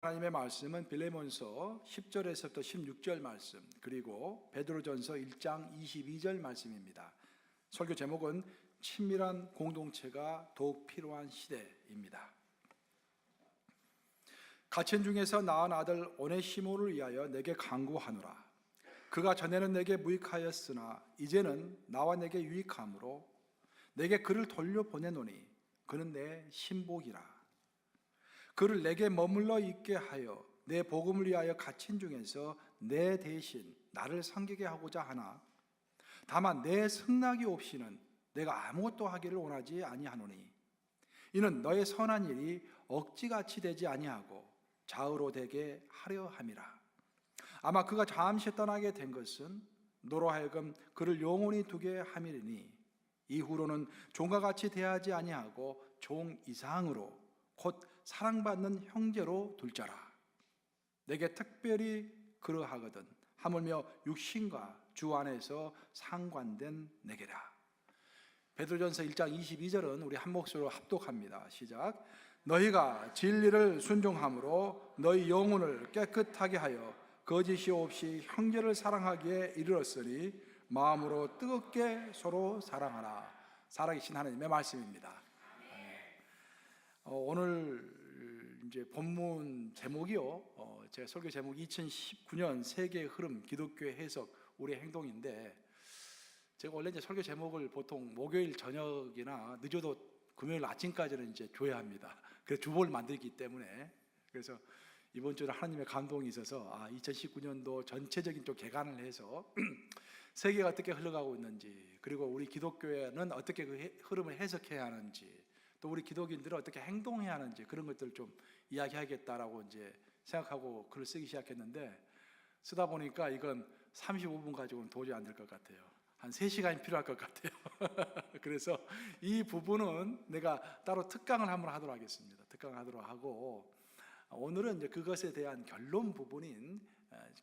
하나님의 말씀은 빌레몬서 10절에서부터 16절 말씀, 그리고 베드로전서 1장 22절 말씀입니다. 설교 제목은 친밀한 공동체가 더욱 필요한 시대입니다. 갇힌 중에서 낳은 아들 오네시모를 위하여 내게 간구하노라. 그가 전에는 내게 무익하였으나 이제는 나와 내게 유익함으로 내게 그를 돌려보내노니 그는 내 신복이라. 그를 내게 머물러 있게 하여 내 복음을 위하여 갇힌 중에서 내 대신 나를 섬기게 하고자 하나 다만 내 승낙이 없이는 내가 아무것도 하기를 원하지 아니하노니 이는 너의 선한 일이 억지같이 되지 아니하고 좌우로 되게 하려 함이라. 아마 그가 잠시 떠나게 된 것은 너로 하여금 그를 영원히 두게 함이니 이후로는 종과 같이 대하지 아니하고 종 이상으로 곧 사랑받는 형제로 둘 자라. 내게 특별히 그러하거든 하물며 육신과 주 안에서 상관된 내게라. 베드로전서 1장 22절은 우리 한 목소리로 합독합니다. 시작. 너희가 진리를 순종함으로 너희 영혼을 깨끗하게 하여 거짓이 없이 형제를 사랑하기에 이르렀으니 마음으로 뜨겁게 서로 사랑하라. 살아계신 하나님의 말씀입니다. 오늘 이제 본문 제목이요. 제 설교 제목이 2019년 세계의 흐름 기독교의 해석 우리의 행동인데, 제가 원래 이제 설교 제목을 보통 목요일 저녁이나 늦어도 금요일 아침까지는 이제 줘야 합니다. 그래서 주보를 만들기 때문에. 그래서 이번 주에 하나님의 감동이 있어서 2019년도 전체적인 좀 개관을 해서 세계가 어떻게 흘러가고 있는지, 그리고 우리 기독교회는 어떻게 그 흐름을 해석해야 하는지, 또 우리 기독인들은 어떻게 행동해야 하는지 그런 것들을 좀 이야기하겠다라고 이제 생각하고 글을 쓰기 시작했는데, 쓰다 보니까 이건 35분 가지고는 도저히 안 될 것 같아요. 한 3시간이 필요할 것 같아요. 그래서 이 부분은 내가 따로 특강을 한번 하도록 하겠습니다. 특강을 하도록 하고, 오늘은 이제 그것에 대한 결론 부분인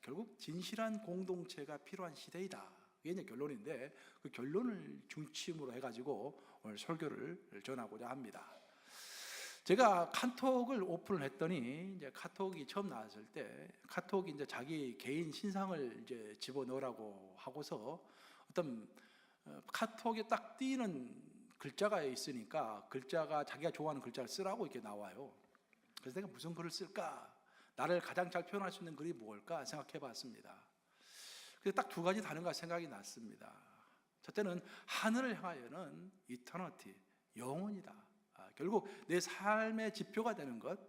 결국 진실한 공동체가 필요한 시대이다, 이게 이제 결론인데, 그 결론을 중심으로 해가지고 오늘 설교를 전하고자 합니다. 제가 카톡을 오픈을 했더니, 이제 카톡이 처음 나왔을 때 카톡이 이제 자기 개인 신상을 이제 집어넣으라고 하고서 어떤 카톡에 딱 띄는 글자가 있으니까 글자가 자기가 좋아하는 글자를 쓰라고 이렇게 나와요. 그래서 내가 무슨 글을 쓸까? 나를 가장 잘 표현할 수 있는 글이 뭘까 생각해 봤습니다. 그래서 딱 2가지 단어가 생각이 났습니다. 첫째는 하늘을 향하여는 이터너티, 영원이다. 결국 내 삶의 지표가 되는 것,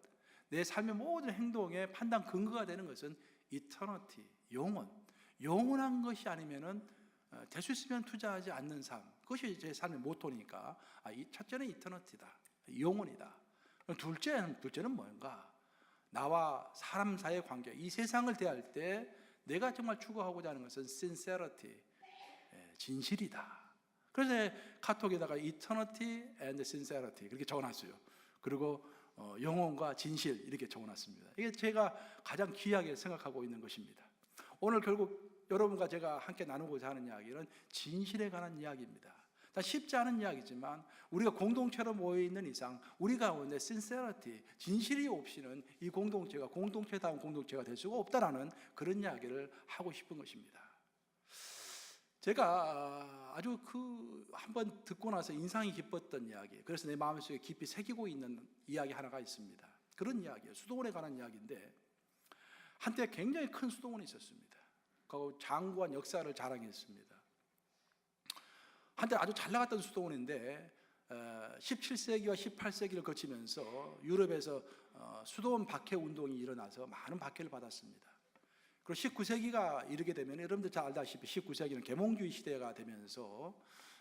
내 삶의 모든 행동의 판단 근거가 되는 것은 이터너티, 영원. 영원한 것이 아니면은 될 수 있으면 투자하지 않는 삶, 그것이 제 삶의 모토니까 첫째는 이터너티다, 영원이다. 둘째는 뭔가? 나와 사람 사이의 관계, 이 세상을 대할 때 내가 정말 추구하고자 하는 것은 sincerity, 진실이다. 그래서 카톡에다가 eternity and sincerity 그렇게 적어놨어요. 그리고 영혼과 진실 이렇게 적어놨습니다. 이게 제가 가장 귀하게 생각하고 있는 것입니다. 오늘 결국 여러분과 제가 함께 나누고자 하는 이야기는 진실에 관한 이야기입니다. 쉽지 않은 이야기지만 우리가 공동체로 모여있는 이상 우리 가운데 sincerity, 진실이 없이는 이 공동체가 공동체다운 공동체가 될 수가 없다라는 그런 이야기를 하고 싶은 것입니다. 제가 아주 한번 듣고 나서 인상이 깊었던 이야기, 그래서 내 마음속에 깊이 새기고 있는 이야기 하나가 있습니다. 그런 이야기예요. 수도원에 관한 이야기인데, 한때 굉장히 큰 수도원이 있었습니다. 그 장구한 역사를 자랑했습니다. 한때 아주 잘 나갔던 수도원인데 17세기와 18세기를 거치면서 유럽에서 수도원 박해 운동이 일어나서 많은 박해를 받았습니다. 그리고 19세기가 이르게 되면 여러분들 잘 알다시피 19세기는 계몽주의 시대가 되면서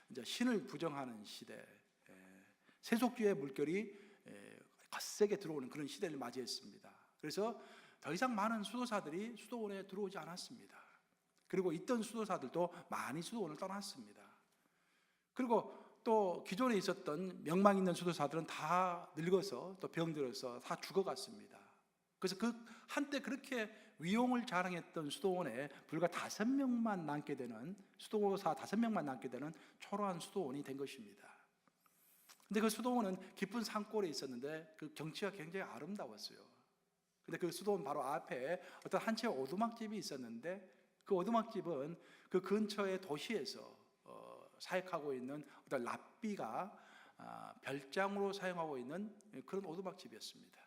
이제 신을 부정하는 시대, 세속주의 물결이 거세게 들어오는 그런 시대를 맞이했습니다. 그래서 더 이상 많은 수도사들이 수도원에 들어오지 않았습니다. 그리고 있던 수도사들도 많이 수도원을 떠났습니다. 그리고 또 기존에 있었던 명망 있는 수도사들은 다 늙어서 또 병들어서 다 죽어갔습니다. 그래서 한때 그렇게 위용을 자랑했던 수도원에 불과 5명만 남게 되는, 수도사 5명만 남게 되는 초라한 수도원이 된 것입니다. 근데 그 수도원은 깊은 산골에 있었는데 그 경치가 굉장히 아름다웠어요. 근데 그 수도원 바로 앞에 어떤 한 채 오두막집이 있었는데 그 오두막집은 그 근처의 도시에서 사역하고 있는 어떤 랍비가 별장으로 사용하고 있는 그런 오두막집이었습니다.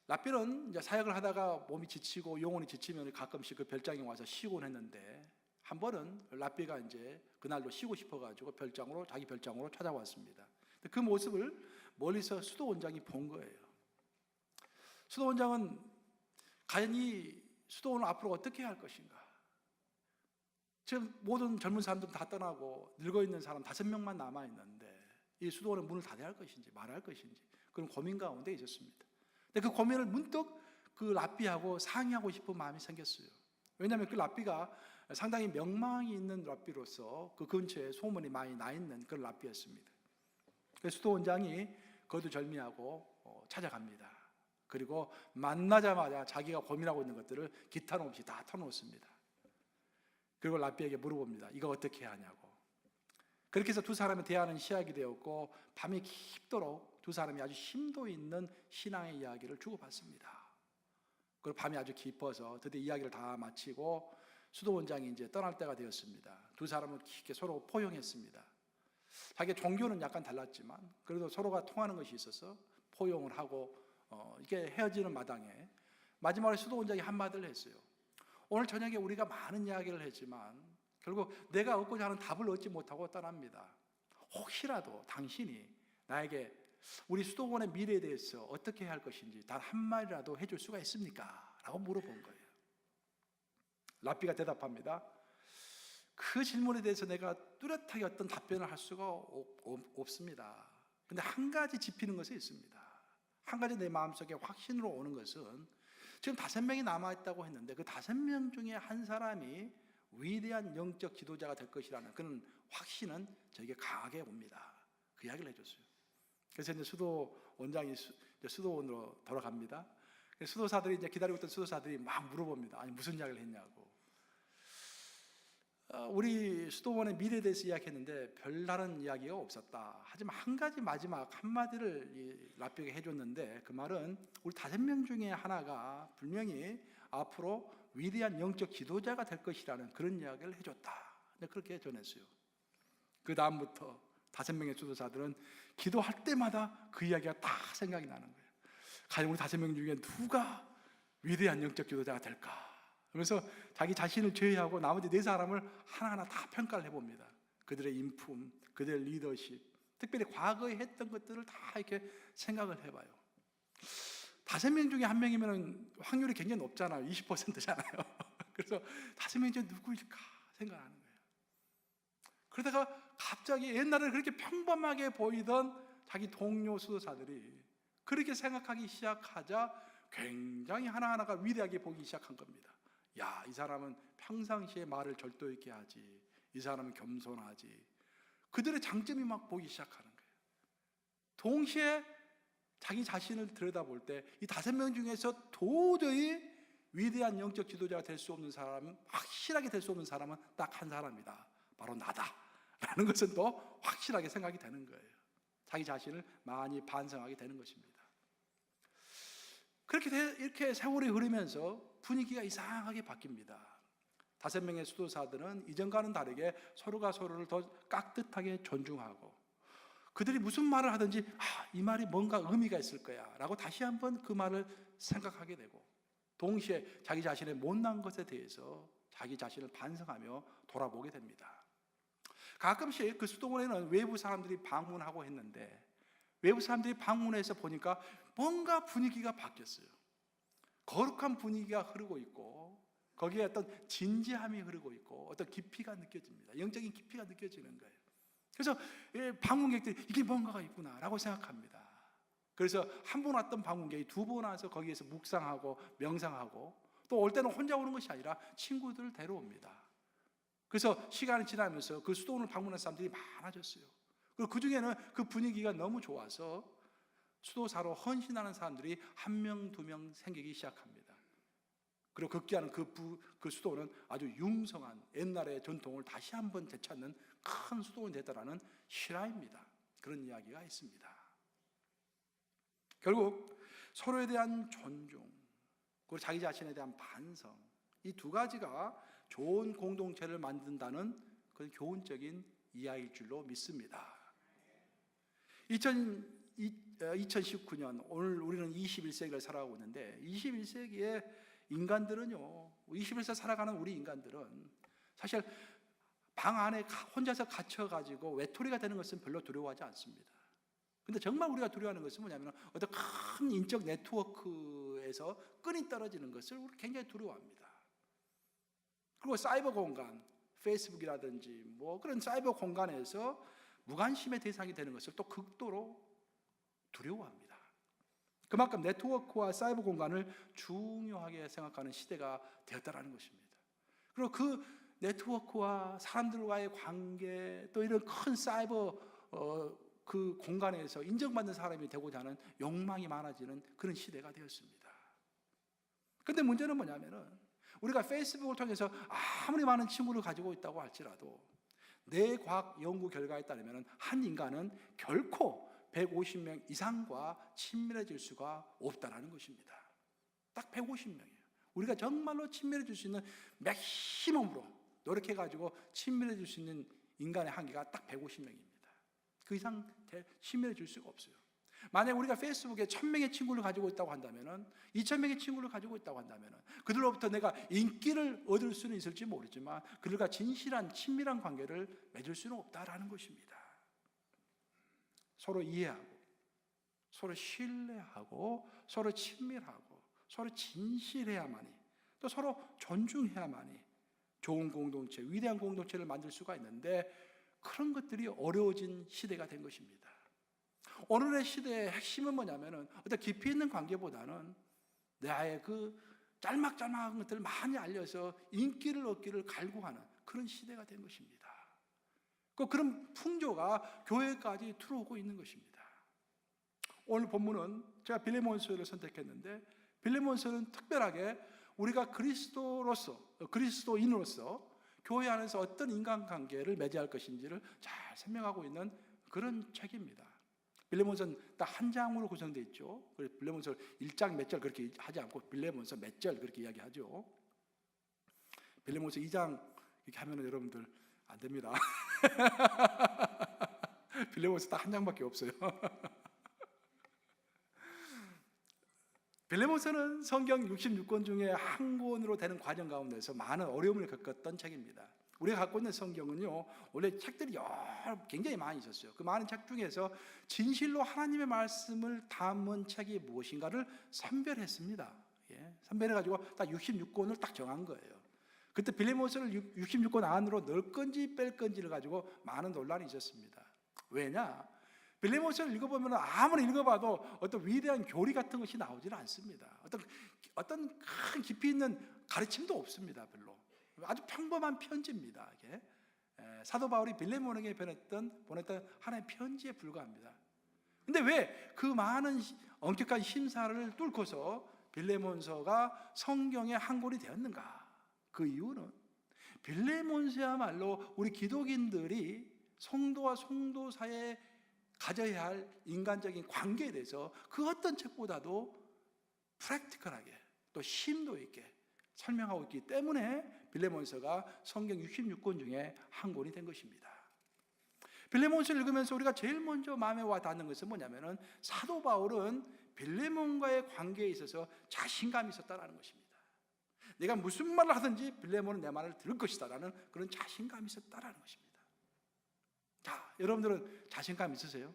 랍비는 이제 사역을 하다가 몸이 지치고 영혼이 지치면 가끔씩 그 별장에 와서 쉬곤 했는데 한 번은 랍비가 이제 그날도 쉬고 싶어가지고 자기 별장으로 찾아왔습니다. 그 모습을 멀리서 수도 원장이 본 거예요. 수도 원장은 과연 이 수도원을 앞으로 어떻게 할 것인가? 지금 모든 젊은 사람들은 다 떠나고 늙어 있는 사람 5명만 남아 있는데 이 수도원의 문을 닫아야 할 것인지 말할 것인지 그런 고민 가운데 있었습니다. 근데 그 고민을 문득 그 랍비하고 상의하고 싶은 마음이 생겼어요. 왜냐하면 그 랍비가 상당히 명망이 있는 랍비로서 그 근처에 소문이 많이 나 있는 그런 랍비였습니다. 그래서 수도원장이 거두절미하고 찾아갑니다. 그리고 만나자마자 자기가 고민하고 있는 것들을 기탄 없이 다 터놓습니다. 그리고 랍비에게 물어봅니다. 이거 어떻게 하냐고. 그렇게 해서 두 사람의 대화는 시작이 되었고 밤이 깊도록 두 사람이 아주 심도 있는 신앙의 이야기를 주고받습니다. 그리고 밤이 아주 깊어서 드디어 이야기를 다 마치고 수도원장이 이제 떠날 때가 되었습니다. 두 사람은 깊게 서로 포용했습니다. 자기의 종교는 약간 달랐지만 그래도 서로가 통하는 것이 있어서 포용을 하고 이렇게 헤어지는 마당에 마지막에 수도원장이 한마디를 했어요. 오늘 저녁에 우리가 많은 이야기를 했지만 결국 내가 얻고자 하는 답을 얻지 못하고 떠납니다. 혹시라도 당신이 나에게 우리 수도원의 미래에 대해서 어떻게 해야 할 것인지 단 한마디라도 해줄 수가 있습니까? 라고 물어본 거예요. 랍비가 대답합니다. 그 질문에 대해서 내가 뚜렷하게 어떤 답변을 할 수가 없습니다. 근데 한 가지 짚히는 것이 있습니다. 한 가지 내 마음속에 확신으로 오는 것은 지금 5명이 남아있다고 했는데 그 5명 중에 한 사람이 위대한 영적 지도자가 될 것이라는 그런 확신은 저에게 강하게 옵니다. 그 이야기를 해줬어요. 그래서 이제 수도 원장이 수도원으로 돌아갑니다. 수도사들이 이제 기다리고 있던 수도사들이 막 물어봅니다. 아니 무슨 이야기를 했냐고. 우리 수도원의 미래에 대해서 이야기했는데 별다른 이야기가 없었다. 하지만 한 가지 마지막 한마디를 랍비에게 해줬는데 그 말은 우리 5명 중에 하나가 분명히 앞으로 위대한 영적 지도자가 될 것이라는 그런 이야기를 해줬다. 그렇게 전했어요. 그 다음부터 5명의 수도사들은 기도할 때마다 그 이야기가 다 생각이 나는 거예요. 과연 우리 5명 중에 누가 위대한 영적 지도자가 될까? 그래서 자기 자신을 제외하고 나머지 4사람을 하나하나 다 평가를 해봅니다. 그들의 인품, 그들의 리더십, 특별히 과거에 했던 것들을 다 이렇게 생각을 해봐요. 5명 중에 1명이면 확률이 굉장히 높잖아요. 20%잖아요. 그래서 5명 중에 누구일까 생각하는 거예요. 그러다가 갑자기 옛날에 그렇게 평범하게 보이던 자기 동료 수도사들이 그렇게 생각하기 시작하자 굉장히 하나하나가 위대하게 보기 시작한 겁니다. 야, 이 사람은 평상시에 말을 절도 있게 하지. 이 사람은 겸손하지. 그들의 장점이 막 보기 시작하는 거예요. 동시에 자기 자신을 들여다볼 때 이 5명 중에서 도저히 위대한 영적 지도자가 될 수 없는 사람, 확실하게 될 수 없는 사람은 딱 한 사람이다. 바로 나다. 라는 것은 또 확실하게 생각이 되는 거예요. 자기 자신을 많이 반성하게 되는 것입니다. 이렇게 세월이 흐르면서 분위기가 이상하게 바뀝니다. 5명의 수도사들은 이전과는 다르게 서로가 서로를 더 깍듯하게 존중하고 그들이 무슨 말을 하든지 이 말이 뭔가 의미가 있을 거야 라고 다시 한번 그 말을 생각하게 되고 동시에 자기 자신의 못난 것에 대해서 자기 자신을 반성하며 돌아보게 됩니다. 가끔씩 그 수도원에는 외부 사람들이 방문하고 했는데 외부 사람들이 방문해서 보니까 뭔가 분위기가 바뀌었어요. 거룩한 분위기가 흐르고 있고 거기에 어떤 진지함이 흐르고 있고 어떤 깊이가 느껴집니다. 영적인 깊이가 느껴지는 거예요. 그래서 방문객들이 이게 뭔가가 있구나 라고 생각합니다. 그래서 한 번 왔던 방문객이 2번 와서 거기에서 묵상하고 명상하고 또 올 때는 혼자 오는 것이 아니라 친구들을 데려옵니다. 그래서 시간이 지나면서 그 수도원을 방문한 사람들이 많아졌어요. 그리고 그 중에는 그 분위기가 너무 좋아서 수도사로 헌신하는 사람들이 1명, 2명 생기기 시작합니다. 그리고 급기야는 그 수도원은 아주 융성한 옛날의 전통을 다시 한번 되찾는 큰 수도원이 됐다라는 실화입니다. 그런 이야기가 있습니다. 결국 서로에 대한 존중, 그리고 자기 자신에 대한 반성, 이 두 가지가 좋은 공동체를 만든다는 그런 교훈적인 이야기일 줄로 믿습니다. 2019년, 오늘 우리는 21세기를 살아가고 있는데 21세기의 인간들은요, 21세기 살아가는 우리 인간들은 사실 방 안에 혼자서 갇혀가지고 외톨이가 되는 것은 별로 두려워하지 않습니다. 근데 정말 우리가 두려워하는 것은 뭐냐면 어떤 큰 인적 네트워크에서 끈이 떨어지는 것을 우리 굉장히 두려워합니다. 그리고 사이버 공간, 페이스북이라든지 뭐 그런 사이버 공간에서 무관심의 대상이 되는 것을 또 극도로 두려워합니다. 그만큼 네트워크와 사이버 공간을 중요하게 생각하는 시대가 되었다는 것입니다. 그리고 그 네트워크와 사람들과의 관계, 또 이런 큰 사이버 그 공간에서 인정받는 사람이 되고자 하는 욕망이 많아지는 그런 시대가 되었습니다. 그런데 문제는 뭐냐면은 우리가 페이스북을 통해서 아무리 많은 친구를 가지고 있다고 할지라도 뇌과학 연구 결과에 따르면 한 인간은 결코 150명 이상과 친밀해질 수가 없다는 것입니다. 딱 150명이에요. 우리가 정말로 친밀해질 수 있는 맥시멈으로 노력해가지고 친밀해질 수 있는 인간의 한계가 딱 150명입니다. 그 이상 친밀해질 수가 없어요. 만약 우리가 페이스북에 1000명의 친구를 가지고 있다고 한다면 2000명의 친구를 가지고 있다고 한다면 그들로부터 내가 인기를 얻을 수는 있을지 모르지만 그들과 진실한 친밀한 관계를 맺을 수는 없다라는 것입니다. 서로 이해하고 서로 신뢰하고 서로 친밀하고 서로 진실해야만이 또 서로 존중해야만이 좋은 공동체, 위대한 공동체를 만들 수가 있는데 그런 것들이 어려워진 시대가 된 것입니다. 오늘의 시대의 핵심은 뭐냐면은 어떤 깊이 있는 관계보다는 나의 그 짤막짤막한 것들을 많이 알려서 인기를 얻기를 갈구하는 그런 시대가 된 것입니다. 그런 풍조가 교회까지 들어오고 있는 것입니다. 오늘 본문은 제가 빌레몬서를 선택했는데 빌레몬서는 특별하게 우리가 그리스도인으로서 교회 안에서 어떤 인간관계를 맺어야 할 것인지를 잘 설명하고 있는 그런 책입니다. 빌레몬서는 딱 한 장으로 구성되어 있죠. 빌레몬서 1장 몇 절 그렇게 하지 않고 빌레몬서 몇 절 그렇게 이야기하죠. 빌레몬서 2장 이렇게 하면 여러분들 안 됩니다. 빌레몬서 딱 한 장밖에 없어요. 빌레몬서는 성경 66권 중에 한 권으로 되는 과정 가운데서 많은 어려움을 겪었던 책입니다. 우리가 갖고 있는 성경은요, 원래 책들이 굉장히 많이 있었어요. 그 많은 책 중에서 진실로 하나님의 말씀을 담은 책이 무엇인가를 선별했습니다. 선별해가지고 딱 66권을 딱 정한 거예요. 그때 빌레몬서를 66권 안으로 넣을 건지 뺄 건지를 가지고 많은 논란이 있었습니다. 왜냐? 빌레몬서를 읽어보면 아무리 읽어봐도 어떤 위대한 교리 같은 것이 나오지는 않습니다. 어떤 큰 깊이 있는 가르침도 없습니다. 별로. 아주 평범한 편지입니다. 이게. 사도 바울이 빌레몬에게 보냈던 하나의 편지에 불과합니다. 근데 왜 그 많은 엄격한 심사를 뚫고서 빌레몬서가 성경의 한 권이 되었는가? 그 이유는 빌레몬서야말로 우리 기독인들이 성도와 성도 사이에 가져야 할 인간적인 관계에 대해서 그 어떤 책보다도 프랙티컬하게 또 심도 있게 설명하고 있기 때문에 빌레몬서가 성경 66권 중에 한 권이 된 것입니다. 빌레몬서를 읽으면서 우리가 제일 먼저 마음에 와 닿는 것은 뭐냐면은 사도 바울은 빌레몬과의 관계에 있어서 자신감이 있었다는 것입니다. 내가 무슨 말을 하든지 빌레몬은 내 말을 들을 것이다 라는 그런 자신감이 있었다는 것입니다. 자, 여러분들은 자신감 있으세요?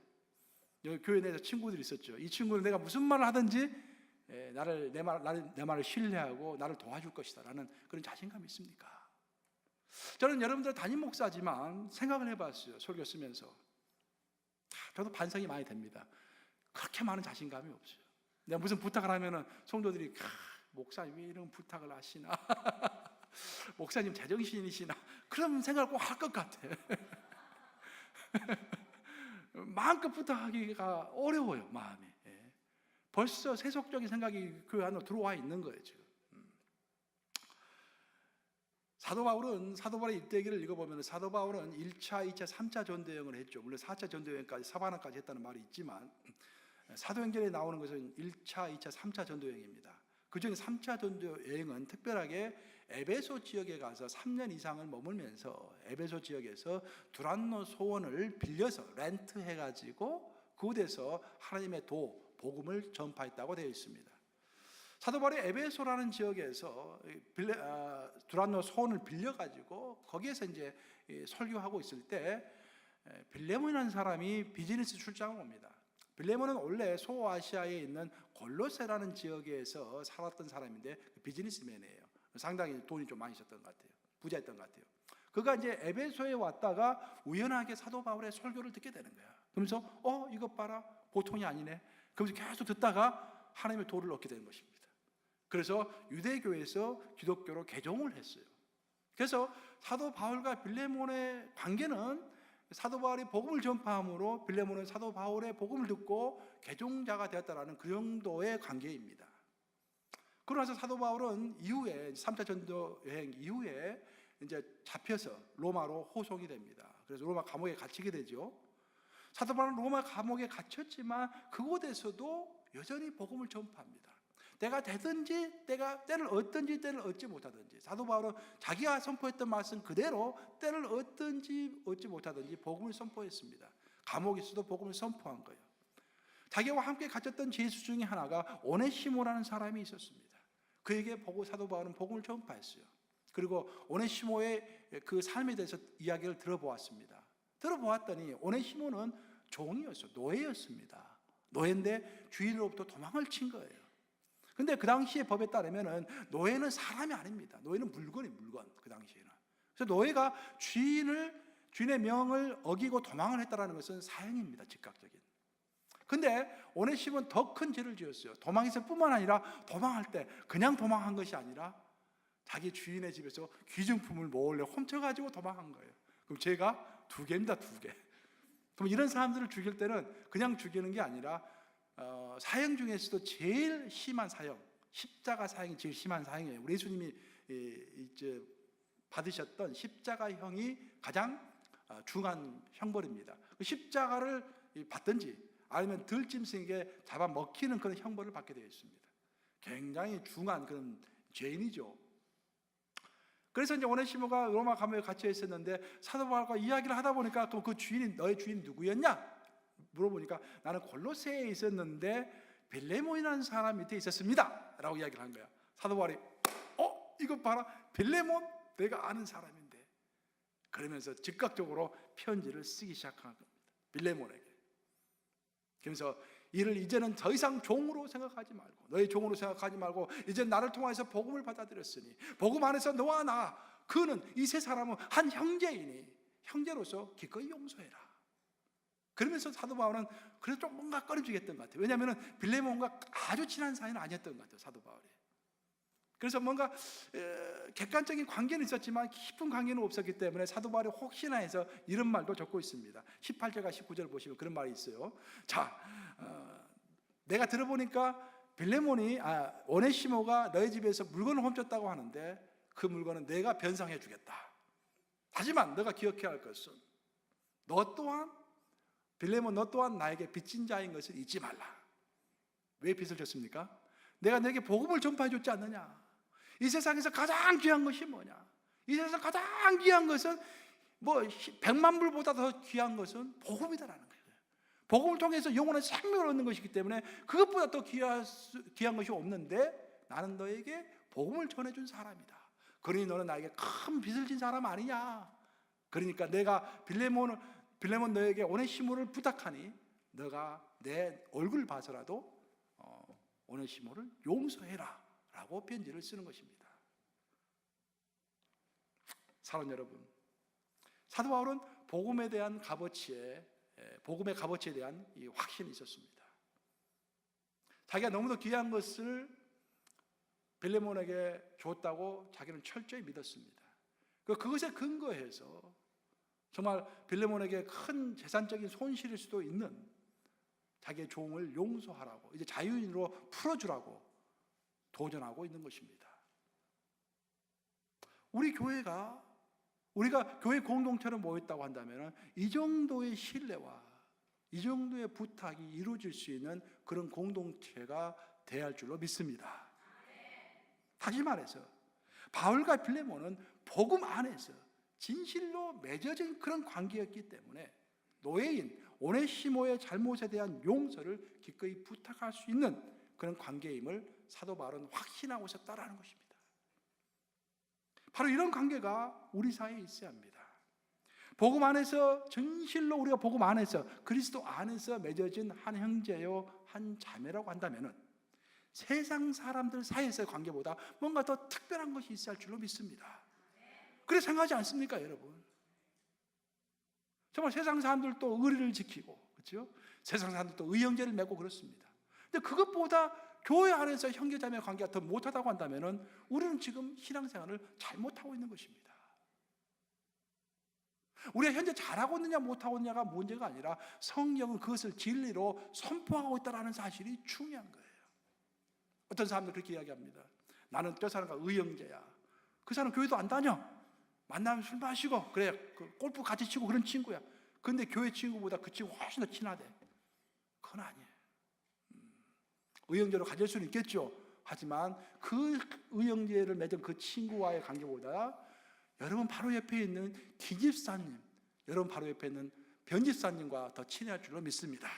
여기 교회 내에서 친구들이 있었죠. 이 친구는 내가 무슨 말을 하든지 내 말을 신뢰하고 나를 도와줄 것이다 라는 그런 자신감이 있습니까? 저는 여러분들 담임 목사지만 생각을 해봤어요. 설교 쓰면서. 저도 반성이 많이 됩니다. 그렇게 많은 자신감이 없어요. 내가 무슨 부탁을 하면은 성도들이 목사님 왜 이런 부탁을 하시나? 목사님 제정신이시나? 그런 생각을 꼭 할 것 같아. 마음껏 부탁하기가 어려워요. 마음이. 벌써 세속적인 생각이 그 안으로 들어와 있는 거예요. 지금. 사도 바울의 일대기를 읽어보면 사도 바울은 1차, 2차, 3차 전도여행을 했죠. 물론 4차 전도여행까지 사바나까지 했다는 말이 있지만 사도행전에 나오는 것은 1차, 2차, 3차 전도여행입니다. 그중에 3차 전도 여행은 특별하게 에베소 지역에 가서 3년 이상을 머물면서 에베소 지역에서 두란노 소원을 빌려서 렌트해가지고 그곳에서 하나님의 복음을 전파했다고 되어 있습니다. 사도 바울이 에베소라는 지역에서 두란노 소원을 빌려가지고 거기에서 이제 설교하고 있을 때 빌레몬이라는 사람이 비즈니스 출장을 옵니다. 빌레몬은 원래 소아시아에 있는 골로새라는 지역에서 살았던 사람인데 비즈니스맨이에요. 상당히 돈이 좀 많이 있었던 것 같아요. 부자였던 것 같아요. 그가 이제 에베소에 왔다가 우연하게 사도 바울의 설교를 듣게 되는 거야. 그러면서 이것 봐라, 보통이 아니네. 그러면서 계속 듣다가 하나님의 도를 얻게 되는 것입니다. 그래서 유대교에서 기독교로 개종을 했어요. 그래서 사도 바울과 빌레몬의 관계는 사도 바울이 복음을 전파함으로 빌레몬은 사도 바울의 복음을 듣고 개종자가 되었다라는 그 정도의 관계입니다. 그러나서 사도 바울은 이후에 3차 전도 여행 이후에 이제 잡혀서 로마로 호송이 됩니다. 그래서 로마 감옥에 갇히게 되죠. 사도 바울은 로마 감옥에 갇혔지만 그곳에서도 여전히 복음을 전파합니다. 때가 되든지 때를 얻든지 때를 얻지 못하든지 사도 바울은 자기가 선포했던 말씀 그대로 때를 얻든지 얻지 못하든지 복음을 선포했습니다. 감옥에서도 복음을 선포한 거예요. 자기와 함께 갇혔던 죄수 중에 하나가 오네시모라는 사람이 있었습니다. 그에게 보고 사도 바울은 복음을 전파했어요. 그리고 오네시모의 그 삶에 대해서 이야기를 들어보았습니다. 들어보았더니 오네시모는 종이었어요. 노예였습니다. 노예인데 주인으로부터 도망을 친 거예요. 근데 그 당시의 법에 따르면 노예는 사람이 아닙니다. 노예는 물건이에요. 물건. 그 당시에는. 그래서 노예가 주인의 명을 어기고 도망을 했다는 것은 사형입니다. 즉각적인. 근데 오네시모는 더 큰 죄를 지었어요. 도망했을 뿐만 아니라 도망할 때 그냥 도망한 것이 아니라 자기 주인의 집에서 귀중품을 몰래 훔쳐가지고 도망한 거예요. 그럼 죄가 2개입니다. 2개. 그럼 이런 사람들을 죽일 때는 그냥 죽이는 게 아니라 사형 중에서도 제일 심한 사형, 십자가 사형이 제일 심한 사형이에요. 우리 예수님이 이제 받으셨던 십자가형이 가장 중한 형벌입니다. 그 십자가를 받든지 아니면 들짐승에게 잡아먹히는 그런 형벌을 받게 되어 있습니다. 굉장히 중한 그런 죄인이죠. 그래서 이제 오네시모가 로마 감옥에 갇혀 있었는데 사도 바울과 이야기를 하다 보니까 또 그 주인이 너의 주인이 누구였냐? 물어보니까 나는 골로새에 있었는데 빌레몬이라는 사람 밑에 있었습니다 라고 이야기를 한 거야. 사도 바울이 이거 봐라, 빌레몬 내가 아는 사람인데. 그러면서 즉각적으로 편지를 쓰기 시작한 겁니다. 빌레몬에게. 그래서 이를 이제는 더 이상 종으로 생각하지 말고 너의 종으로 생각하지 말고 이제 나를 통해서 복음을 받아들였으니 복음 안에서 너와 나 그는 이 세 사람은 한 형제이니 형제로서 기꺼이 용서해라. 그러면서 사도 바울은 그래서 좀 뭔가 꺼림직했던 것 같아요. 왜냐하면 빌레몬과 아주 친한 사이는 아니었던 것 같아요. 사도 바울이. 그래서 뭔가 객관적인 관계는 있었지만 깊은 관계는 없었기 때문에 사도 바울이 혹시나 해서 이런 말도 적고 있습니다. 18절과 19절 보시면 그런 말이 있어요. 자, 내가 들어보니까 오네시모가 너희 집에서 물건을 훔쳤다고 하는데 그 물건은 내가 변상해 주겠다. 하지만 너가 기억해야 할 것은 너 또한 빌레몬 너 또한 나에게 빚진 자인 것을 잊지 말라. 왜 빚을 졌습니까? 내가 너에게 복음을 전파해 줬지 않느냐. 이 세상에서 가장 귀한 것이 뭐냐? 이 세상에서 가장 귀한 것은 100만 불보다 더 귀한 것은 복음이다라는 거예요. 복음을 통해서 영원한 생명을 얻는 것이기 때문에 그것보다 더 귀한 것이 없는데 나는 너에게 복음을 전해준 사람이다. 그러니 너는 나에게 큰 빚을 진 사람 아니냐. 그러니까 내가 빌레몬 너에게 오네시모를 부탁하니 너가 내 얼굴 봐서라도 오네시모를 용서해라 라고 편지를 쓰는 것입니다. 사랑하는 여러분, 사도 바울은 복음의 값어치에 대한 이 확신이 있었습니다. 자기가 너무도 귀한 것을 빌레몬에게 줬다고 자기는 철저히 믿었습니다. 그것에 근거해서 정말 빌레몬에게 큰 재산적인 손실일 수도 있는 자기의 종을 용서하라고 이제 자유인으로 풀어주라고 도전하고 있는 것입니다. 우리가 교회 공동체로 모였다고 한다면 이 정도의 신뢰와 이 정도의 부탁이 이루어질 수 있는 그런 공동체가 돼야 할 줄로 믿습니다. 다시 말해서 바울과 빌레몬은 복음 안에서 진실로 맺어진 그런 관계였기 때문에 노예인 오네시모의 잘못에 대한 용서를 기꺼이 부탁할 수 있는 그런 관계임을 사도 바울은 확신하고 있었다라는 것입니다. 바로 이런 관계가 우리 사이에 있어야 합니다. 복음 안에서 진실로 우리가 복음 안에서 그리스도 안에서 맺어진 한 형제요 한 자매라고 한다면은 세상 사람들 사이에서의 관계보다 뭔가 더 특별한 것이 있어야 할 줄로 믿습니다. 그래 생각하지 않습니까, 여러분? 정말 세상 사람들도 의리를 지키고, 그렇죠? 세상 사람들도 의형제를 맺고 그렇습니다. 근데 그것보다 교회 안에서 형제자매 관계가 더 못하다고 한다면은 우리는 지금 신앙생활을 잘못하고 있는 것입니다. 우리가 현재 잘하고 있느냐 못하고 있느냐가 문제가 아니라 성경은 그것을 진리로 선포하고 있다는 사실이 중요한 거예요. 어떤 사람들 그렇게 이야기합니다. 나는 저 사람과 의형제야. 그 사람 교회도 안 다녀. 만나면 술 마시고 그래 골프 같이 치고 그런 친구야. 그런데 교회 친구보다 그 친구 훨씬 더 친하대. 그건 아니에요. 의형제로 가질 수는 있겠죠. 하지만 그 의형제를 맺은 그 친구와의 관계보다 여러분 바로 옆에 있는 기집사님, 여러분 바로 옆에 있는 변집사님과 더 친해할 줄로 믿습니다.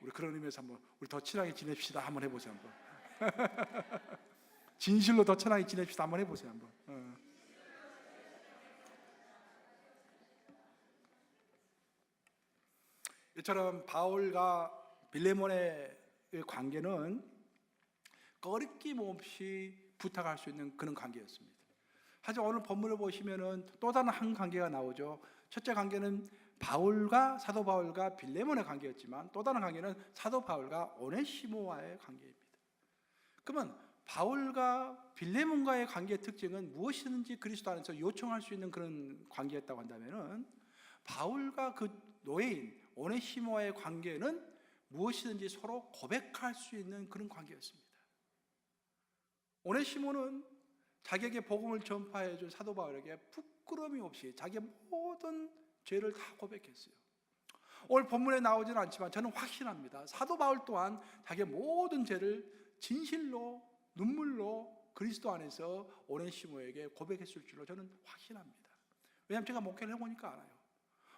우리 그런 의미에서 한번 우리 더 친하게 지냅시다. 한번 해보세요. 한번. 진실로 더 친하게 지냅시다. 한번 해보세요. 한번. 이처럼 바울과 빌레몬의 관계는 꺼리낌 없이 부탁할 수 있는 그런 관계였습니다. 하지만 오늘 본문을 보시면은 또 다른 한 관계가 나오죠. 첫째 관계는 바울과 사도 바울과 빌레몬의 관계였지만 또 다른 관계는 사도 바울과 오네시모와의 관계입니다. 그러면 바울과 빌레몬과의 관계의 특징은 무엇이든지 그리스도 안에서 요청할 수 있는 그런 관계였다고 한다면은 바울과 그 노예인 오네시모와의 관계는 무엇이든지 서로 고백할 수 있는 그런 관계였습니다. 오네시모는 자기에게 복음을 전파해 준 사도 바울에게 부끄러움이 없이 자기의 모든 죄를 다 고백했어요. 오늘 본문에 나오지는 않지만 저는 확신합니다. 사도 바울 또한 자기의 모든 죄를 진실로 눈물로 그리스도 안에서 오네시모에게 고백했을 줄로 저는 확신합니다. 왜냐하면 제가 목회를 해보니까 알아요.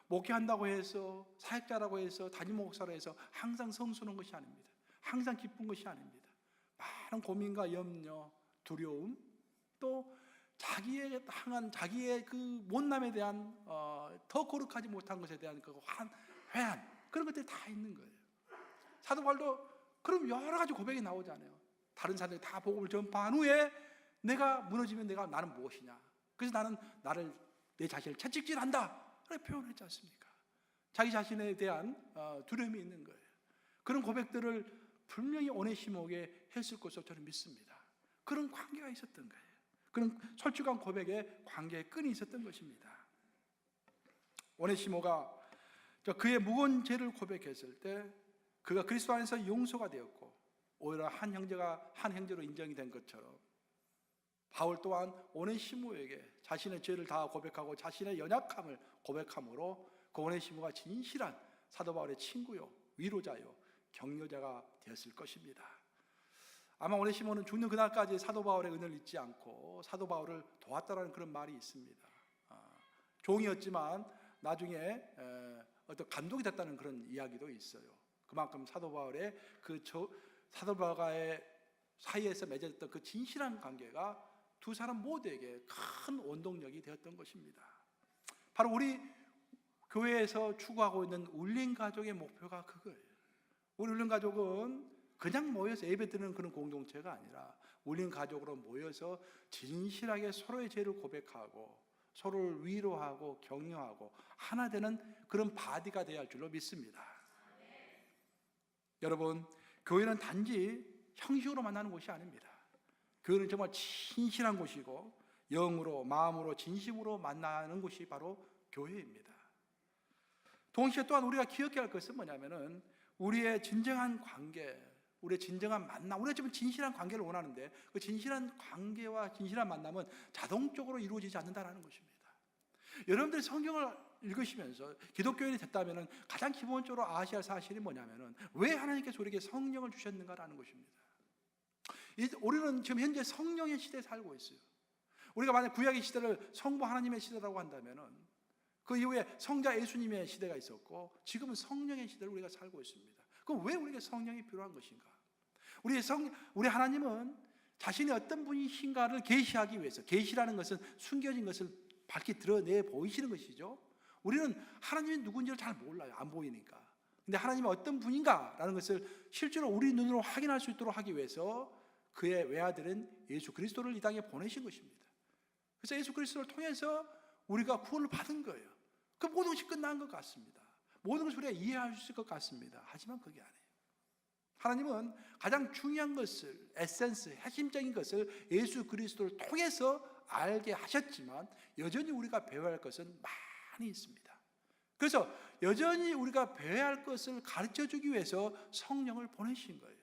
목회한다고 해서 사역자라고 해서 담임 목사로 해서 항상 성스러운 것이 아닙니다. 항상 기쁜 것이 아닙니다. 많은 고민과 염려, 두려움, 또 자기의 향한 자기의 그 못남에 대한 더 거룩하지 못한 것에 대한 그 회한 그런 것들이 다 있는 거예요. 사도 바울도 그럼 여러 가지 고백이 나오잖아요. 다른 사람들이 다 복음을 전파한 후에 내가 무너지면 나는 무엇이냐? 그래서 나는 내 자신을 채찍질한다. 그렇게 표현했지 않습니까? 자기 자신에 대한 두려움이 있는 거예요. 그런 고백들을 분명히 오네시모에게 했을 것으로 저는 믿습니다. 그런 관계가 있었던 거예요. 그런 솔직한 고백에 관계의 끈이 있었던 것입니다. 오네시모가 그의 무거운 죄를 고백했을 때 그가 그리스도 안에서 용서가 되었고 오히려 한 형제로 인정이 된 것처럼 바울 또한 오네시모에게 자신의 죄를 다 고백하고 자신의 연약함을 고백함으로 그 오네시모가 진실한 사도 바울의 친구요, 위로자요, 격려자가 되었을 것입니다. 아마 오네시모는 죽는 그날까지 사도 바울의 은혜를 잊지 않고 사도 바울을 도왔다라는 그런 말이 있습니다. 종이었지만 나중에 어떤 감독이 됐다는 그런 이야기도 있어요. 그만큼 사도 바울의 사도 바울과의 사이에서 맺어졌던 그 진실한 관계가 두 사람 모두에게 큰 원동력이 되었던 것입니다. 바로 우리 교회에서 추구하고 있는 울린 가족의 목표가 그거예요. 우리 울린 가족은 그냥 모여서 예배드리는 그런 공동체가 아니라 울린 가족으로 모여서 진실하게 서로의 죄를 고백하고 서로를 위로하고 격려하고 하나 되는 그런 바디가 되어야 할 줄로 믿습니다. 여러분, 교회는 단지 형식으로 만나는 곳이 아닙니다. 교회는 정말 진실한 곳이고 영으로 마음으로 진심으로 만나는 곳이 바로 교회입니다. 동시에 또한 우리가 기억해야 할 것은 뭐냐면은 우리의 진정한 관계, 우리의 진정한 만남, 우리가 지금 진실한 관계를 원하는데 그 진실한 관계와 진실한 만남은 자동적으로 이루어지지 않는다는 것입니다. 여러분들이 성경을 읽으시면서 기독교인이 됐다면 가장 기본적으로 아셔야 할 사실이 뭐냐면은 왜 하나님께서 우리에게 성령을 주셨는가라는 것입니다. 우리는 지금 현재 성령의 시대에 살고 있어요. 우리가 만약 구약의 시대를 성부 하나님의 시대라고 한다면은 그 이후에 성자 예수님의 시대가 있었고 지금은 성령의 시대를 우리가 살고 있습니다. 그럼 왜 우리에게 성령이 필요한 것인가? 우리 하나님은 자신이 어떤 분이신가를 계시하기 위해서, 계시라는 것은 숨겨진 것을 밝히 드러내 보이시는 것이죠. 우리는 하나님이 누군지를 잘 몰라요. 안 보이니까. 근데 하나님이 어떤 분인가라는 것을 실제로 우리 눈으로 확인할 수 있도록 하기 위해서 그의 외아들인 예수 그리스도를 이 땅에 보내신 것입니다. 그래서 예수 그리스도를 통해서 우리가 구원을 받은 거예요. 그 모든 것이 끝난 것 같습니다. 모든 것을 우리가 이해할 수 있을 것 같습니다. 하지만 그게 아니에요. 하나님은 가장 중요한 것을, 에센스, 핵심적인 것을 예수 그리스도를 통해서 알게 하셨지만 여전히 우리가 배워야 할 것은 많이 있습니다. 그래서 여전히 우리가 배워야 할 것을 가르쳐주기 위해서 성령을 보내신 거예요.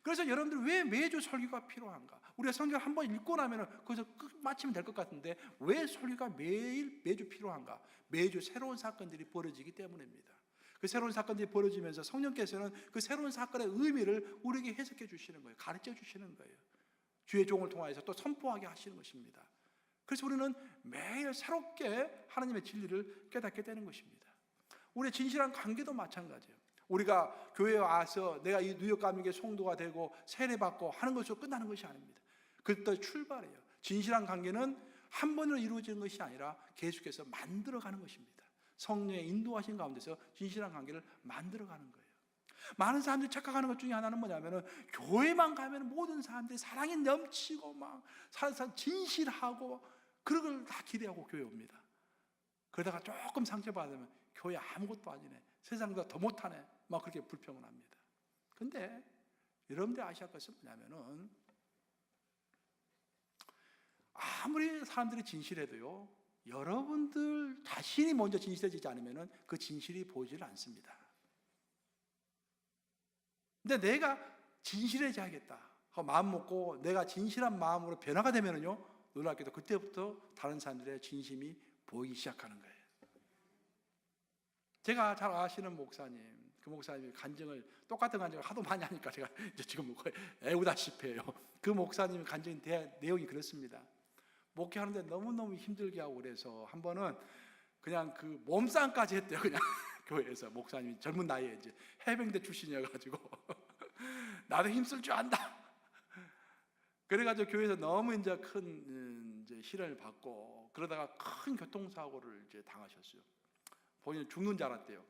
그래서 여러분들 왜 매주 설교가 필요한가? 우리가 성경을 한번 읽고 나면 거기서 끝마치면 될 것 같은데 왜 설교가 매주 필요한가? 매주 새로운 사건들이 벌어지기 때문입니다. 그 새로운 사건들이 벌어지면서 성령께서는 그 새로운 사건의 의미를 우리에게 해석해 주시는 거예요. 가르쳐 주시는 거예요. 주의 종을 통하여서 또 선포하게 하시는 것입니다. 그래서 우리는 매일 새롭게 하나님의 진리를 깨닫게 되는 것입니다. 우리의 진실한 관계도 마찬가지예요. 우리가 교회에 와서 내가 이 뉴욕 감리교회 성도가 되고 세례받고 하는 것으로 끝나는 것이 아닙니다. 그때부터 출발해요. 진실한 관계는 한 번으로 이루어지는 것이 아니라 계속해서 만들어가는 것입니다. 성령의 인도하신 가운데서 진실한 관계를 만들어가는 거예요. 많은 사람들이 착각하는 것 중에 하나는 뭐냐면은 교회만 가면 모든 사람들이 사랑이 넘치고 막 진실하고 그런 걸 다 기대하고 교회 옵니다. 그러다가 조금 상처받으면 교회 아무것도 아니네, 세상보다 더 못하네, 막 그렇게 불평을 합니다. 근데 여러분들이 아셔야 할 것은 뭐냐면은 아무리 사람들이 진실해도요, 여러분들 자신이 먼저 진실해지지 않으면 그 진실이 보이질 않습니다. 근데 내가 진실해져야겠다 하고 마음 먹고 내가 진실한 마음으로 변화가 되면은요, 놀랍게도 그때부터 다른 사람들의 진심이 보이기 시작하는 거예요. 제가 잘 아시는 목사님, 그 목사님이 똑같은 간증을 하도 많이 하니까 제가 이제 지금 애우다시피 해요. 그 목사님 간증 내용이 그렇습니다. 목회하는데 너무너무 힘들게 하고 그래서 한 번은 그냥 그 몸싸움까지 했대요. 그냥 교회에서 목사님이 젊은 나이에 이제 해병대 출신이어가지고 나도 힘쓸 줄 안다. 그래가지고 교회에서 너무 이제 큰 이제 시련을 받고 그러다가 큰 교통사고를 이제 당하셨어요. 본인은 죽는 줄 알았대요.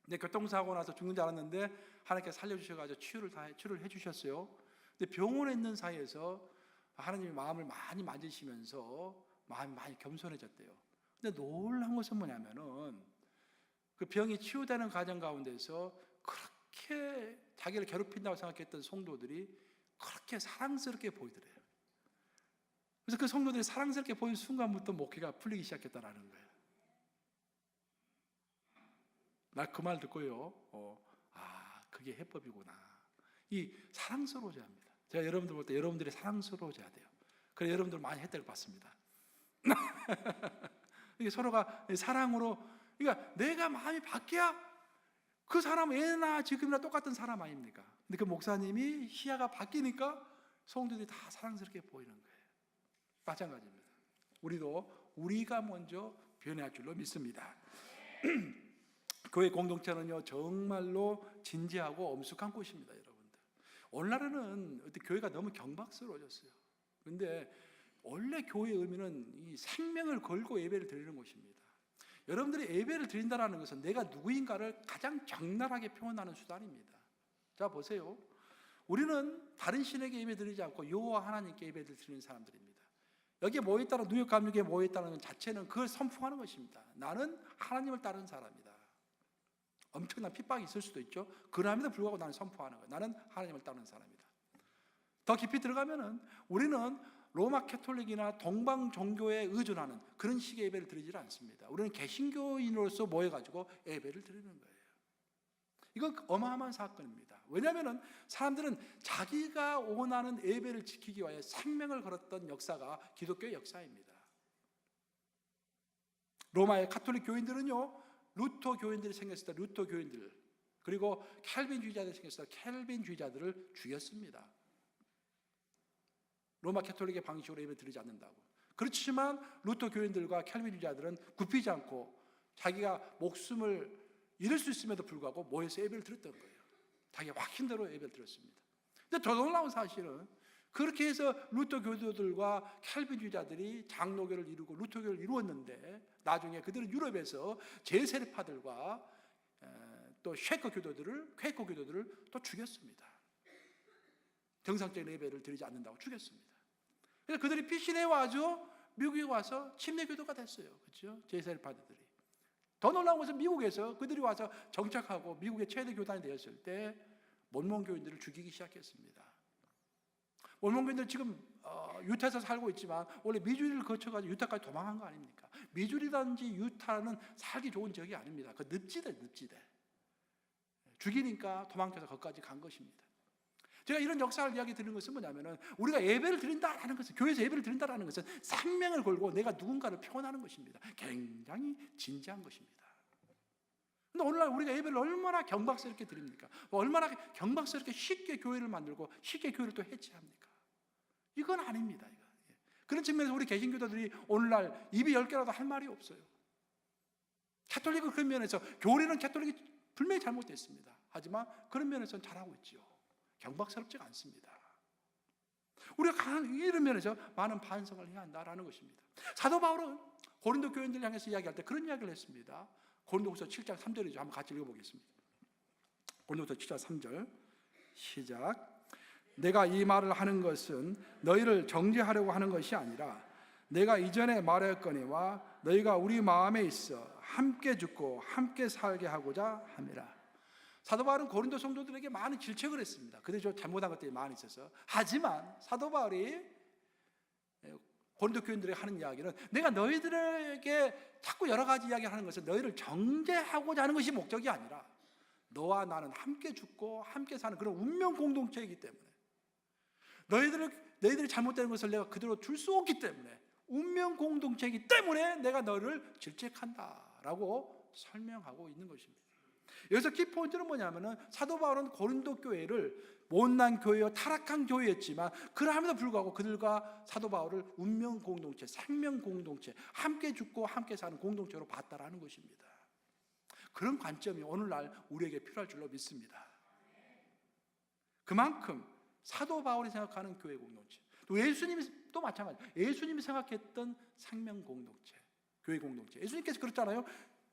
근데 교통사고 나서 죽는 줄 알았는데 하나님께서 살려주셔가지고 치유를 해주셨어요. 근데 병원에 있는 사이에서 하나님이 마음을 많이 만지시면서 마음이 많이 겸손해졌대요. 근데 놀라운 것은 뭐냐면은 그 병이 치유되는 과정 가운데서 그렇게 자기를 괴롭힌다고 생각했던 성도들이 그렇게 사랑스럽게 보이더래요. 그래서 그 성도들이 사랑스럽게 보인 순간부터 목회가 풀리기 시작했다라는 거예요. 나 그 말 듣고요, 그게 해법이구나. 이 사랑스러워져야 합니다. 제가 여러분들 볼 때 여러분들이 사랑스러워져야 돼요. 그래서 여러분들 많이 혜택을 받습니다. 이게 서로가 사랑으로, 그러니까 내가 마음이 바뀌어야 그 사람은 예나 지금이나 똑같은 사람 아닙니까? 근데 그 목사님이 시야가 바뀌니까 성도들이 다 사랑스럽게 보이는 거예요. 마찬가지입니다. 우리가 먼저 변해야 할 줄로 믿습니다. 교회 공동체는요, 정말로 진지하고 엄숙한 곳입니다, 여러분들. 오늘날에는 교회가 너무 경박스러워졌어요. 그런데 원래 교회의 의미는 이 생명을 걸고 예배를 드리는 것입니다. 여러분들이 예배를 드린다는 것은 내가 누구인가를 가장 적나라하게 표현하는 수단입니다. 자, 보세요. 우리는 다른 신에게 예배 드리지 않고 여호와 하나님께 예배를 드리는 사람들입니다. 여기에 모여있다는, 뉴욕 감리교회에 모여있다는 것 자체는 그걸 선포하는 것입니다. 나는 하나님을 따르는 사람이다. 엄청난 핍박이 있을 수도 있죠. 그럼에도 불구하고 나는 선포하는 거예요. 나는 하나님을 따르는 사람이다. 더 깊이 들어가면은 우리는 로마 캐톨릭이나 동방 종교에 의존하는 그런 식의 예배를 드리지 않습니다. 우리는 개신교인으로서 모여가지고 예배를 드리는 거예요. 이건 어마어마한 사건입니다. 왜냐하면 사람들은 자기가 원하는 예배를 지키기 위해 생명을 걸었던 역사가 기독교의 역사입니다. 로마의 카톨릭 교인들은요, 루터 교인들이 생겼을 때 루터 교인들, 그리고 켈빈주의자들이 생겼을 때 켈빈주의자들을 죽였습니다. 로마 캐톨릭의 방식으로 예배 드리지 않는다고. 그렇지만 루터 교인들과 캘빈주의자들은 굽히지 않고 자기가 목숨을 잃을 수 있음에도 불구하고 모여서 예배를 드렸던 거예요. 자기가 확신 대로 예배를 드렸습니다. 근데 더 놀라운 사실은 그렇게 해서 루터 교도들과 캘빈주의자들이 장로교를 이루고 루터교를 이루었는데 나중에 그들은 유럽에서 제세례파들과 또 쉐커 교도들을 또 죽였습니다. 정상적인 예배를 드리지 않는다고 죽였습니다. 그래서 그들이 피신해 와서 미국에 와서 침례 교도가 됐어요. 그렇죠? 제세례파들이. 더 놀라운 것은 미국에서 그들이 와서 정착하고 미국의 최대 교단이 되었을 때 몰몬 교인들을 죽이기 시작했습니다. 몰몬 교인들 지금 유타에서 살고 있지만 원래 미주리를 거쳐가지고 유타까지 도망한 거 아닙니까? 미주리든지 유타는 살기 좋은 지역이 아닙니다. 그 늪지대. 죽이니까 도망쳐서 거기까지 간 것입니다. 제가 이런 역사를 이야기 드리는 것은 뭐냐면은 우리가 예배를 드린다라는 것은, 교회에서 예배를 드린다라는 것은 생명을 걸고 내가 누군가를 표현하는 것입니다. 굉장히 진지한 것입니다. 근데 오늘날 우리가 예배를 얼마나 경박스럽게 드립니까? 얼마나 경박스럽게 쉽게 교회를 만들고 쉽게 교회를 또 해체합니까? 이건 아닙니다. 이거. 그런 측면에서 우리 개신교도들이 오늘날 입이 10개라도 할 말이 없어요. 캐톨릭은 그런 면에서, 교리는 캐톨릭이 분명히 잘못됐습니다. 하지만 그런 면에서는 잘하고 있지요. 경박스럽지가 않습니다. 우리가 이런 면에서 많은 반성을 해야 한다라는 것입니다. 사도 바울은 고린도 교인들 향해서 이야기할 때 그런 이야기를 했습니다. 고린도후서 7장 3절이죠. 한번 같이 읽어보겠습니다. 고린도후서 7장 3절 시작. 내가 이 말을 하는 것은 너희를 정죄하려고 하는 것이 아니라 내가 이전에 말하였거니와 너희가 우리 마음에 있어 함께 죽고 함께 살게 하고자 함이라. 사도 바울은 고린도 성도들에게 많은 질책을 했습니다. 그들이 잘못한 것들이 많이 있어서. 하지만 사도 바울이 고린도 교인들에게 하는 이야기는 내가 너희들에게 자꾸 여러 가지 이야기를 하는 것은 너희를 정죄하고자 하는 것이 목적이 아니라 너와 나는 함께 죽고 함께 사는 그런 운명 공동체이기 때문에, 너희들이 잘못되는 것을 내가 그대로 둘 수 없기 때문에, 운명 공동체이기 때문에 내가 너를 질책한다라고 설명하고 있는 것입니다. 여기서 키포인트는 뭐냐면은 사도 바울은 고린도 교회를 못난 교회요, 타락한 교회였지만 그럼에도 불구하고 그들과 사도 바울을 운명 공동체, 생명 공동체, 함께 죽고 함께 사는 공동체로 봤다라는 것입니다. 그런 관점이 오늘날 우리에게 필요할 줄로 믿습니다. 그만큼 사도 바울이 생각하는 교회 공동체, 또 예수님이 또 마찬가지, 예수님이 생각했던 생명 공동체, 교회 공동체. 예수님께서 그랬잖아요.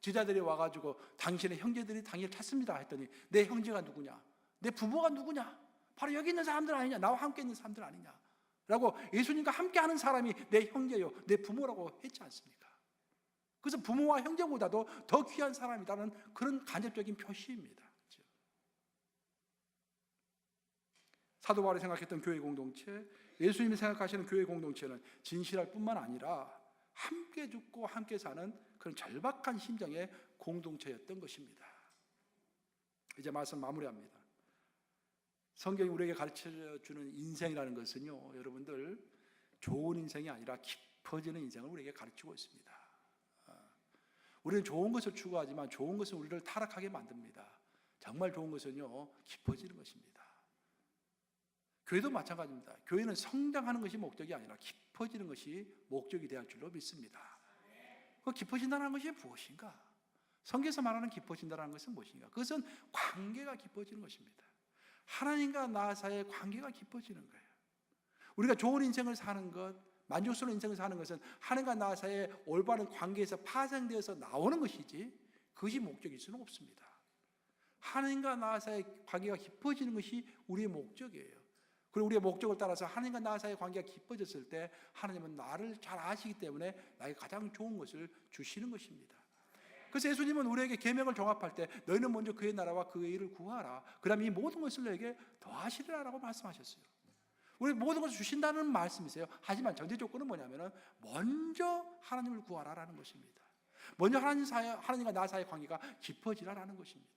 제자들이 와가지고 당신의 형제들이 당신을 찾습니다 했더니 내 형제가 누구냐? 내 부모가 누구냐? 바로 여기 있는 사람들 아니냐? 나와 함께 있는 사람들 아니냐? 라고 예수님과 함께 하는 사람이 내 형제요, 내 부모라고 했지 않습니까? 그래서 부모와 형제보다도 더 귀한 사람이라는 그런 간접적인 표시입니다. 그렇죠? 사도 바울이 생각했던 교회 공동체, 예수님이 생각하시는 교회 공동체는 진실할 뿐만 아니라 함께 죽고 함께 사는 그런 절박한 심정의 공동체였던 것입니다. 이제 말씀 마무리합니다. 성경이 우리에게 가르쳐주는 인생이라는 것은요, 여러분들 좋은 인생이 아니라 깊어지는 인생을 우리에게 가르치고 있습니다. 우리는 좋은 것을 추구하지만 좋은 것은 우리를 타락하게 만듭니다. 정말 좋은 것은요, 깊어지는 것입니다. 교회도 마찬가지입니다. 교회는 성장하는 것이 목적이 아니라 깊어지는 것이 목적이 되어야 할 줄로 믿습니다. 그 깊어진다는 것이 무엇인가? 성경에서 말하는 깊어진다는 것은 무엇인가? 그것은 관계가 깊어지는 것입니다. 하나님과 나 사이의 관계가 깊어지는 거예요. 우리가 좋은 인생을 사는 것, 만족스러운 인생을 사는 것은 하나님과 나 사이의 올바른 관계에서 파생되어서 나오는 것이지 그것이 목적일 수는 없습니다. 하나님과 나 사이의 관계가 깊어지는 것이 우리의 목적이에요. 그리고 우리의 목적을 따라서 하나님과 나 사이의 관계가 깊어졌을 때 하나님은 나를 잘 아시기 때문에 나에게 가장 좋은 것을 주시는 것입니다. 그래서 예수님은 우리에게 계명을 종합할 때 너희는 먼저 그의 나라와 그의 일을 구하라. 그다음에 이 모든 것을 너에게 더하시리라라고 말씀하셨어요. 우리 모든 것을 주신다는 말씀이세요. 하지만 전제 조건은 뭐냐면은 먼저 하나님을 구하라라는 것입니다. 먼저 하나님과 나 사이의 관계가 깊어지라라는 것입니다.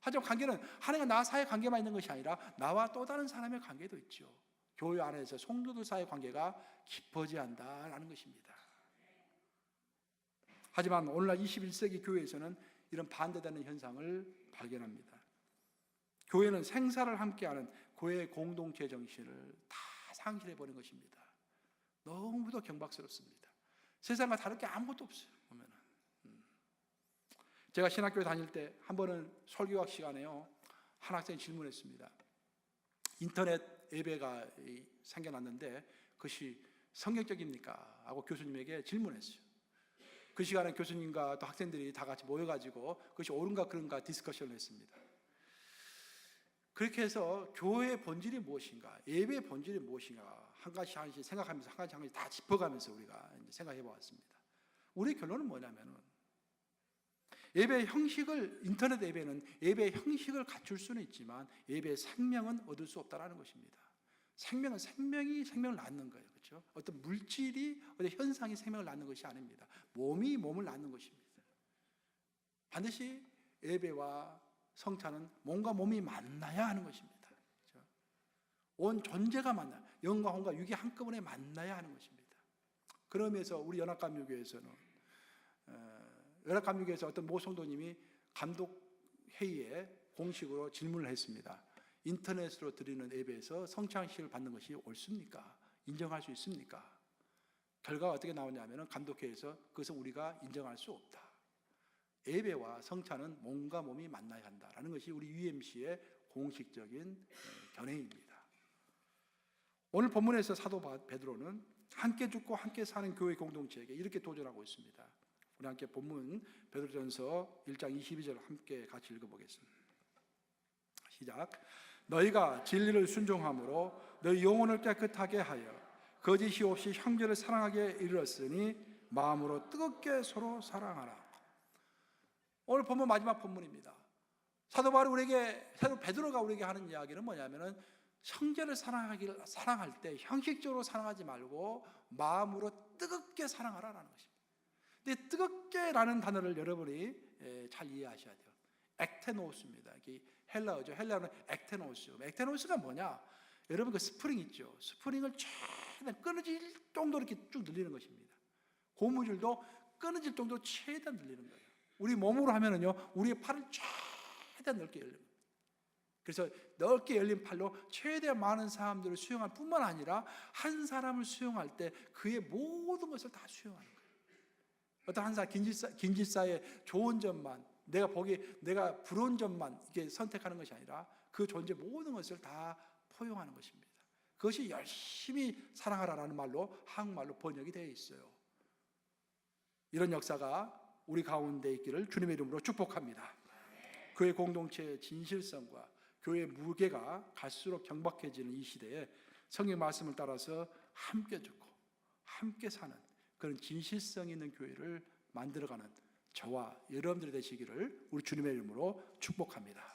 하지만 관계는 하나님과 나 사이의 관계만 있는 것이 아니라 나와 또 다른 사람의 관계도 있죠. 교회 안에서 성도들 사이의 관계가 깊어져야 한다라는 것입니다. 하지만 오늘날 21세기 교회에서는 이런 반대되는 현상을 발견합니다. 교회는 생사를 함께하는 교회의 공동체 정신을 다 상실해 버린 것입니다. 너무도 경박스럽습니다. 세상과 다를 게 아무것도 없어요. 보면은 제가 신학교에 다닐 때 한 번은 설교학 시간에요, 한 학생이 질문했습니다. 인터넷 예배가 생겨났는데 그것이 성경적입니까? 하고 교수님에게 질문했어요. 그 시간에 교수님과 또 학생들이 다 같이 모여가지고 그것이 옳은가 그른가 디스커션을 했습니다. 그렇게 해서 교회의 본질이 무엇인가, 예배의 본질이 무엇인가 한 가지 한 가지 생각하면서 한 가지 다 짚어가면서 우리가 생각해 보았습니다. 우리의 결론은 뭐냐면은 예배의 형식을, 인터넷 예배는 예배의 형식을 갖출 수는 있지만 예배의 생명은 얻을 수 없다라는 것입니다. 생명은 생명이 생명을 낳는 거예요. 그렇죠? 어떤 물질이, 어떤 현상이 생명을 낳는 것이 아닙니다. 몸이 몸을 낳는 것입니다. 반드시 예배와 성찬은 몸과 몸이 만나야 하는 것입니다. 그렇죠? 온 존재가 만나, 영과 혼과 육이 한꺼번에 만나야 하는 것입니다. 그러면서 우리 연합감리교회에서는 연합감리교회에서 어떤 모 성도님이 감독회의에 공식으로 질문을 했습니다. 인터넷으로 드리는 예배에서 성찬식을 받는 것이 옳습니까? 인정할 수 있습니까? 결과가 어떻게 나오냐면 감독회에서 그것은 우리가 인정할 수 없다. 예배와 성찬은 몸과 몸이 만나야 한다라는 것이 우리 UMC의 공식적인 견해입니다. 오늘 본문에서 사도 베드로는 함께 죽고 함께 사는 교회 공동체에게 이렇게 도전하고 있습니다. 우리 함께 본문 베드로전서 1장 22절 함께 같이 읽어보겠습니다. 시작. 너희가 진리를 순종함으로 너희 영혼을 깨끗하게 하여 거짓이 없이 형제를 사랑하게 이르렀으니 마음으로 뜨겁게 서로 사랑하라. 오늘 본문 마지막 본문입니다. 사도 베드로가 우리에게 하는 이야기는 뭐냐면은 형제를 사랑할 때 형식적으로 사랑하지 말고 마음으로 뜨겁게 사랑하라라는 것입니다. 근데 뜨겁게라는 단어를 여러분이 잘 이해하셔야 돼요. 액테노스입니다. 이게 헬라어죠. 헬라어는 액테노스. 액테노스가 뭐냐? 여러분 그 스프링 있죠. 스프링을 최대한 끊어질 정도로 이렇게 쭉 늘리는 것입니다. 고무줄도 끊어질 정도로 최대한 늘리는 거예요. 우리 몸으로 하면은요, 우리의 팔을 최대한 넓게 열는 거예요. 그래서 넓게 열린 팔로 최대한 많은 사람들을 수용할 뿐만 아니라 한 사람을 수용할 때 그의 모든 것을 다 수용하는 거예요. 어떤 한 사람 긴질사의 좋은 점만, 내가 부러운 점만 이렇게 선택하는 것이 아니라 그 존재 모든 것을 다 포용하는 것입니다. 그것이 열심히 사랑하라라는 말로 한국말로 번역이 되어 있어요. 이런 역사가 우리 가운데 있기를 주님의 이름으로 축복합니다. 교회 공동체의 진실성과 교회의 무게가 갈수록 경박해지는 이 시대에 성경 말씀을 따라서 함께 죽고 함께 사는 그런 진실성 있는 교회를 만들어가는 저와 여러분들이 되시기를 우리 주님의 이름으로 축복합니다.